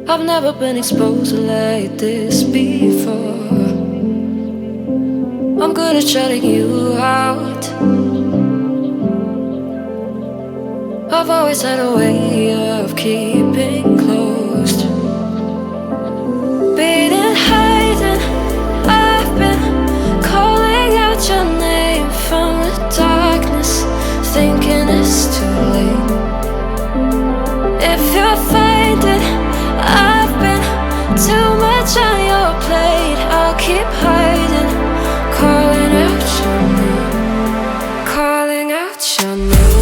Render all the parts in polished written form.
I've never been exposed like this before. I'm good at shutting you out. I've always had a way of keeping closed. Beating, hiding, I've been calling out your name from the darkness, thinking it's too late. If you're finding I've been too much on your plate, I'll keep hiding, calling out your name, calling out your name.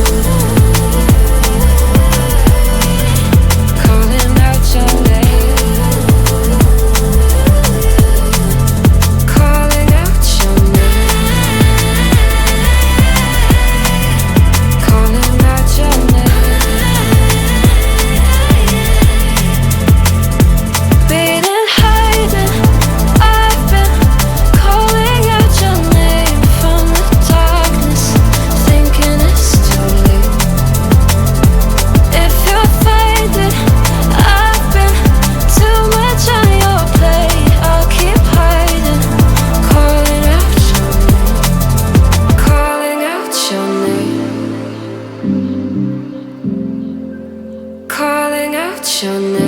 Calling out your name.